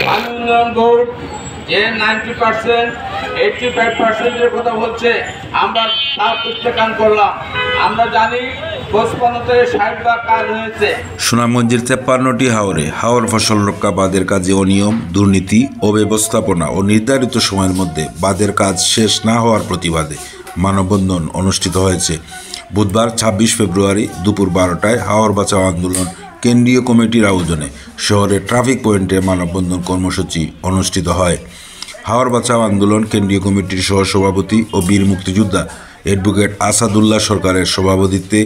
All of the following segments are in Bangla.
পানি উন্নয়ন বোর্ড যে 90% 85%-এর কথা বলছে, আমরা তা প্রত্যাখ্যান করলাম। আমরা জানি 55 থেকে 60 ভাগ কাজ হয়েছে। সুনামগঞ্জের 53টি হাওর ফসল রক্ষা বাঁধের কাজে অনিয়ম, দুর্নীতি, অব্যবস্থাপনা ও নির্ধারিত সময়ের মধ্যে বাঁধের কাজ শেষ না হওয়ার প্রতিবাদে মানববন্ধন অনুষ্ঠিত হয়েছে। বুধবার 26 ফেব্রুয়ারি দুপুর 12টায় হাওর বাঁচাও আন্দোলন কেন্দ্রীয় কমিটির আয়োজনে শহরের ট্রাফিক পয়েন্টে মানববন্ধন কর্মসূচি অনুষ্ঠিত হয়। হাওর বাঁচাও আন্দোলন কেন্দ্রীয় কমিটির সহসভাপতি ও বীর মুক্তিযোদ্ধা অ্যাডভোকেট আসাদুল্লাহ সরকারের সভাপতিত্বে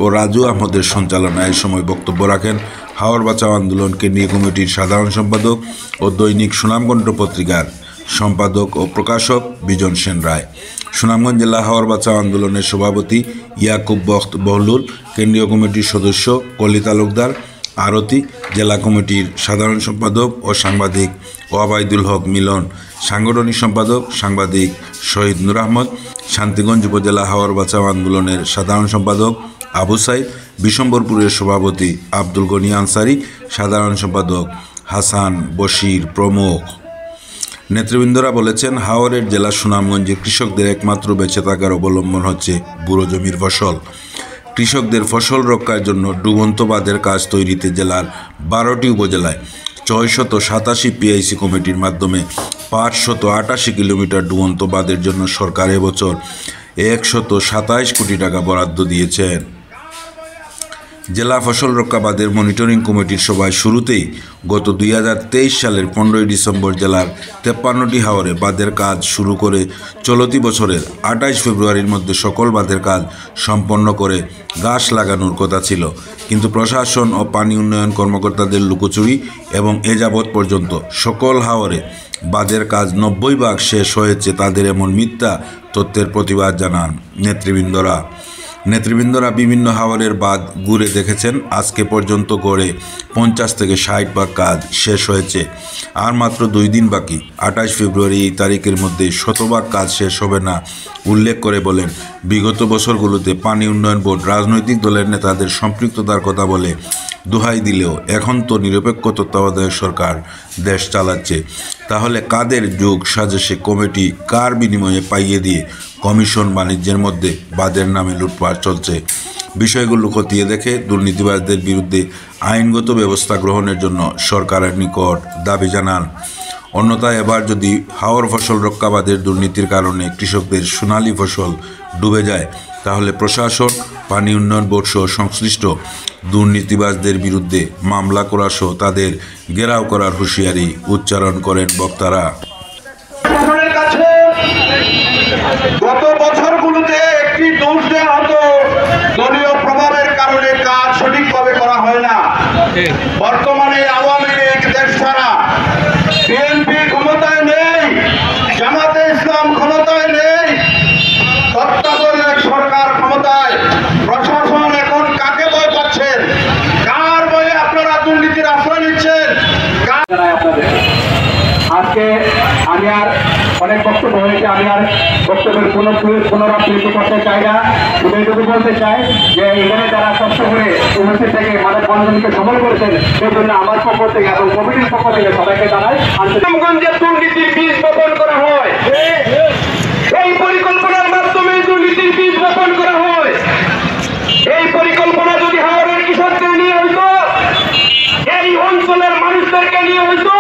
ও রাজু আহমদের সঞ্চালনায় সময় বক্তব্য রাখেন হাওর বাঁচাও আন্দোলন কেন্দ্রীয় কমিটির সাধারণ সম্পাদক ও দৈনিক সুনামগঞ্জ পত্রিকার সম্পাদক ও প্রকাশক বিজন সেন রায়। সুনামগঞ্জ জেলা হাওর বাঁচাও আন্দোলনের সভাপতি ইয়াকুব বখত বহলুল, কেন্দ্রীয় কমিটির সদস্য কলি তালুকদার, আরতি, জেলা কমিটির সাধারণ সম্পাদক ও সাংবাদিক ওয়াবাইদুল হক মিলন, সাংগঠনিক সম্পাদক সাংবাদিক শহীদ নূর আহমদ, শান্তিগঞ্জ উপজেলা হাওর বাঁচাও আন্দোলনের সাধারণ সম্পাদক আবু সাইদ, বিশম্বরপুরের সভাপতি আব্দুল গনি আনসারি, সাধারণ সম্পাদক হাসান বশির প্রমুখ। নেতৃবৃন্দরা বলেছেন, হাওরের জেলা সুনামগঞ্জে কৃষকদের একমাত্র বেঁচে থাকার অবলম্বন হচ্ছে বুড়ো জমির ফসল। কৃষকদের ফসল রক্ষার জন্য ডুবন্ত বাঁধের কাজ তৈরিতে জেলার 12টি উপজেলায় 687 পিআইসি কমিটির মাধ্যমে 588 কিলোমিটার ডুবন্ত বাঁধের জন্য সরকার এবছর 127 কোটি টাকা বরাদ্দ দিয়েছেন। জেলা ফসল রক্ষা বাঁধের মনিটরিং কমিটির সভায় শুরুতেই গত 2023 সালের 15 ডিসেম্বর জেলার 53টি হাওরে বাঁধের কাজ শুরু করে চলতি বছরের 28 ফেব্রুয়ারির মধ্যে সকল বাঁধের কাজ সম্পন্ন করে গাছ লাগানোর কথা ছিল, কিন্তু প্রশাসন ও পানি উন্নয়ন কর্মকর্তাদের লুকোচুরি এবং এ যাবৎ পর্যন্ত সকল হাওরে বাঁধের কাজ 90 ভাগ শেষ হয়েছে তাদের এমন মিথ্যা তথ্যের প্রতিবাদ জানান নেতৃবৃন্দরা বিভিন্ন হাওরের বাঁধ ঘুরে দেখেছেন। আজকে পর্যন্ত গড়ে 50 থেকে 60 ভাগ কাজ শেষ হয়েছে, আর মাত্র 2 দিন বাকি। 28 ফেব্রুয়ারি এই তারিখের মধ্যে 100 ভাগ কাজ শেষ হবে না উল্লেখ করে বলেন, বিগত বছরগুলোতে পানি উন্নয়ন বোর্ড রাজনৈতিক দলের নেতাদের সম্পৃক্ততার কথা বলে দোহাই দিলেও এখন তো নিরপেক্ষ তত্ত্বাবধায়ক সরকার দেশ চালাচ্ছে। তাহলে কাদের যুগ সাজেশে কমিটি কার বিনিময়ে পাইয়ে দিয়ে কমিশন বাণিজ্যের মধ্যে বাঁধের নামে লুটপাট চলছে? বিষয়গুলো খতিয়ে দেখে দুর্নীতিবাজদের বিরুদ্ধে আইনগত ব্যবস্থা গ্রহণের জন্য সরকারের নিকট দাবি জানান। অন্যথায় এবার যদি হাওর ফসল রক্ষা বাঁধের দুর্নীতির কারণে কৃষকদের সোনালী ফসল ডুবে যায়, তাহলে প্রশাসন, পানি উন্নয়ন বোর্ড সহ সংশ্লিষ্ট দুর্নীতিবাজদের বিরুদ্ধে মামলা করা সহ তাদের ঘেরাও করার হুঁশিয়ারি উচ্চারণ করেন বক্তারা। গত বছরগুলোতে একটি দোষ দেওয়া হতো, দলীয় প্রভাবের কারণে কাজ সঠিকভাবে করা হয় না। বর্তমানে আওয়ামী লীগ দেশ ছাড়া, বিএনপি ক্ষমতায় নেই, জামাতে ইসলাম ক্ষমতায় নেই, তত্ত্বাবধায়ক সরকার ক্ষমতায়। প্রশাসন এখন কাকে ভয় পাচ্ছেন? কার ভয়ে আপনারা দুর্নীতির আশ্রয় নিচ্ছেন? আজকে আমি আর অনেক বক্তব্য হয়েছে, আমি আর বক্তব্যের পুনরাবৃত্তি করতে চাই না। শুধু এটুকু বলতে চাই যে এখানে যারা কষ্ট করে উপস্থিত থেকে মানববন্ধনকে সফল করেছেন, সেই জন্য আমার পক্ষ থেকে এবং কমিটির পক্ষ থেকে সবাইকে জানাই সুনামগঞ্জে দুর্নীতির বীজ বপন করা হয়। এই পরিকল্পনার মাধ্যমে দুর্নীতির বীজ বপন করা হয়। এই পরিকল্পনা যদি হাওরের কৃষকদের নিয়ে হইতো, এই অঞ্চলের মানুষদেরকে নিয়ে হইতো,